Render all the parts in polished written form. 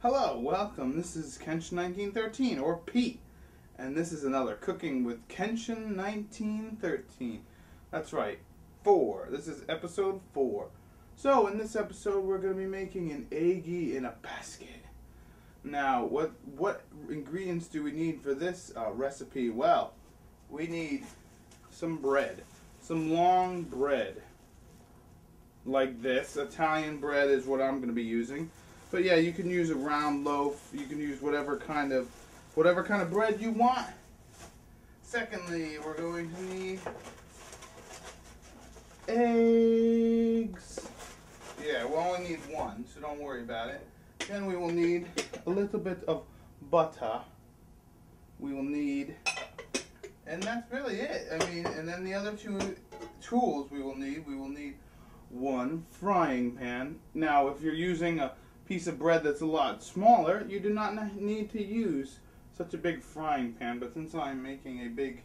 Hello, welcome. This is Kenshin1913, or Pete, and this is another Cooking with Kenshin1913. That's right, 4. This is episode 4. So, in this episode, we're going to be making an eggy in a basket. Now, what ingredients do we need for this recipe? Well, we need some bread, some long bread, like this. Italian bread is what I'm going to be using. But yeah, you can use a round loaf. You can use whatever kind of bread you want. Secondly, we're going to need eggs. Yeah, we'll only need one, so don't worry about it. Then we will need a little bit of butter. We will need, and that's really it. I mean, and then the other two tools we will need one frying pan. Now, if you're using a piece of bread that's a lot smaller, you do not need to use such a big frying pan, but since I'm making a big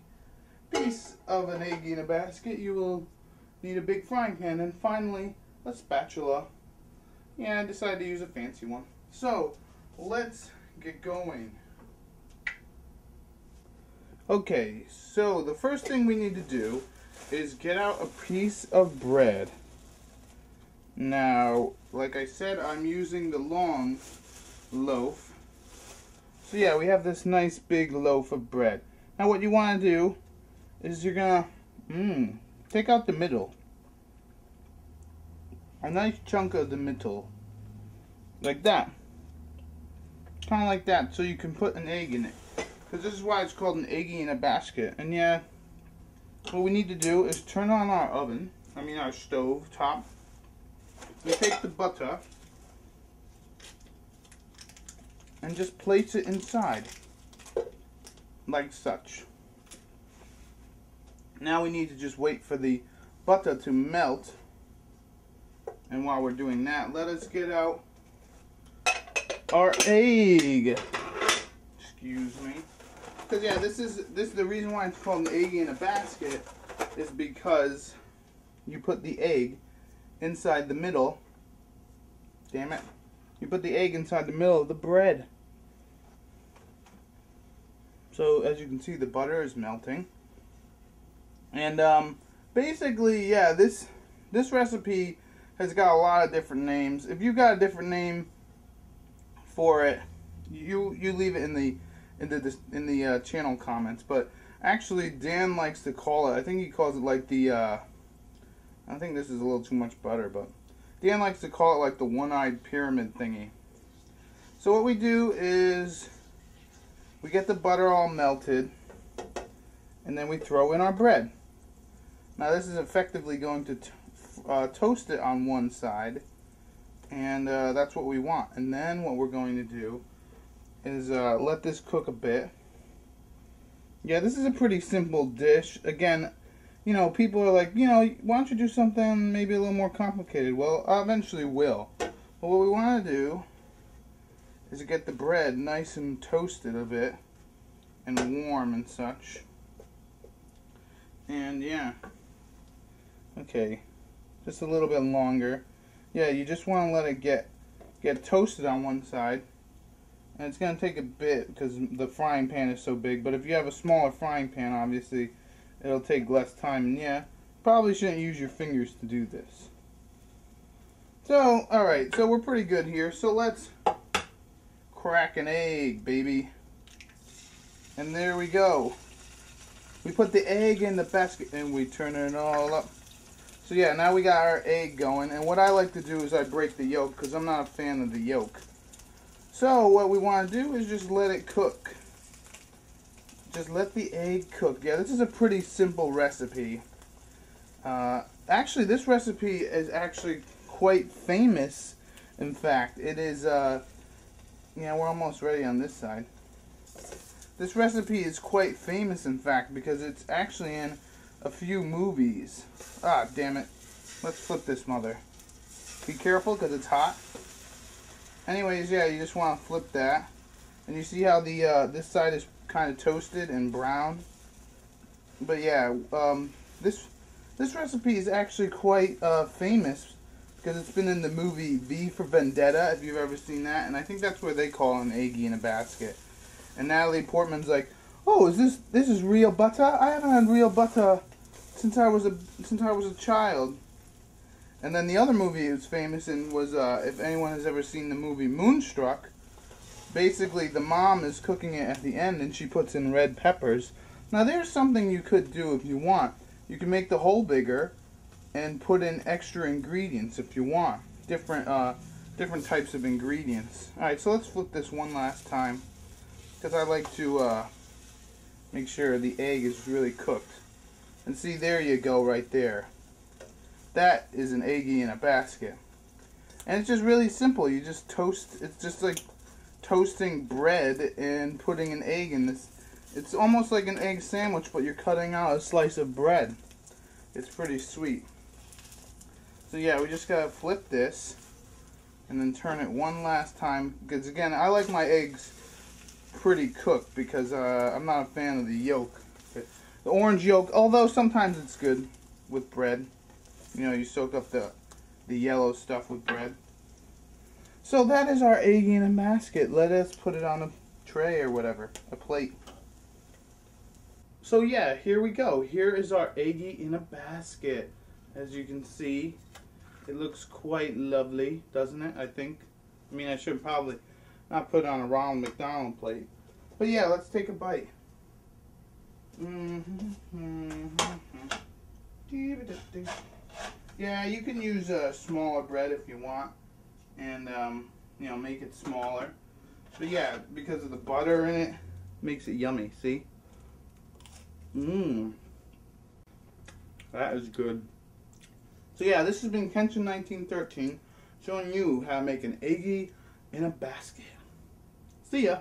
piece of an egg in a basket, you will need a big frying pan. And finally, a spatula. Yeah, I decided to use a fancy one. So, let's get going. Okay, so the first thing we need to do is get out a piece of bread. Now, like I said, I'm using the long loaf. So yeah, we have this nice big loaf of bread. Now what you want to do is you're going to take out the middle. A nice chunk of the middle. Like that. Kind of like that, so you can put an egg in it. Because this is why it's called an eggy in a basket. And yeah, what we need to do is turn on our oven. Our stove top. We take the butter and just place it inside, like such. Now we need to just wait for the butter to melt, and while we're doing that, let us get out our egg. Excuse me. Because yeah, this is the reason why it's called an egg in a basket, is because you put the egg inside the middle. Damn it. You put the egg inside the middle of the bread. So as you can see, the butter is melting. And basically, yeah, this recipe has got a lot of different names. If you got a different name for it, you leave it in the channel comments. But actually, Dan likes to call it, I think he calls it like the I think this is a little too much butter, but Dan likes to call it like the one-eyed pyramid thingy. So what we do is we get the butter all melted, and then we throw in our bread. Now this is effectively going to toast it on one side, and that's what we want. And then what we're going to do is let this cook a bit. Yeah, this is a pretty simple dish. Again, you know, people are like, you know, why don't you do something maybe a little more complicated? Well, I eventually will. But what we want to do is get the bread nice and toasted a bit and warm and such. And yeah. Okay. Just a little bit longer. Yeah, you just want to let it get toasted on one side. And it's going to take a bit because the frying pan is so big. But if you have a smaller frying pan, obviously, it'll take less time, and yeah, probably shouldn't use your fingers to do this. So, alright, so we're pretty good here. So let's crack an egg, baby. And there we go. We put the egg in the basket and we turn it all up. So yeah, now we got our egg going. And what I like to do is I break the yolk because I'm not a fan of the yolk. So what we want to do is just let it cook. Just let the egg cook. Yeah, this is a pretty simple recipe. Actually, this recipe is actually quite famous. In fact, it is, yeah, we're almost ready on this side. This recipe is quite famous, in fact, because it's actually in a few movies. Ah, damn it. Let's flip this mother. Be careful, because it's hot. Anyways, yeah, you just want to flip that. And you see how the this side is kind of toasted and brown. But yeah, this recipe is actually quite famous because it's been in the movie V for Vendetta, if you've ever seen that, and I think that's where they call an Eggy in a basket. And Natalie Portman's like, "Oh, this is real butter? I haven't had real butter since I was a child." And then the other movie it was famous in was, if anyone has ever seen the movie Moonstruck, basically the mom is cooking it at the end and she puts in red peppers. Now there's something you could do if you want. You can make the hole bigger and put in extra ingredients if you want. Different types of ingredients. Alright, so let's flip this one last time, because I like to make sure the egg is really cooked. And see, there you go right there. That is an Eggy in a basket. And it's just really simple. You just toast, it's just like toasting bread and putting an egg in this. It's almost like an egg sandwich, but you're cutting out a slice of bread. It's pretty sweet. So yeah, we just gotta flip this and then turn it one last time, because again, I like my eggs pretty cooked because I'm not a fan of the yolk. The orange yolk, although sometimes it's good with bread. You know, you soak up the yellow stuff with bread. So that is our Eggy in a basket. Let us put it on a tray or whatever, a plate. So yeah, here we go. Here is our Eggy in a basket. As you can see, it looks quite lovely, doesn't it? I think. I mean, I should probably not put it on a Ronald McDonald plate. But yeah, let's take a bite. Yeah, you can use smaller bread if you want, and you know, make it smaller. But yeah, because of the butter in it, makes it yummy. See? That is good. So yeah, this has been Kenshin1913 showing you how to make an Eggy in a basket. See ya.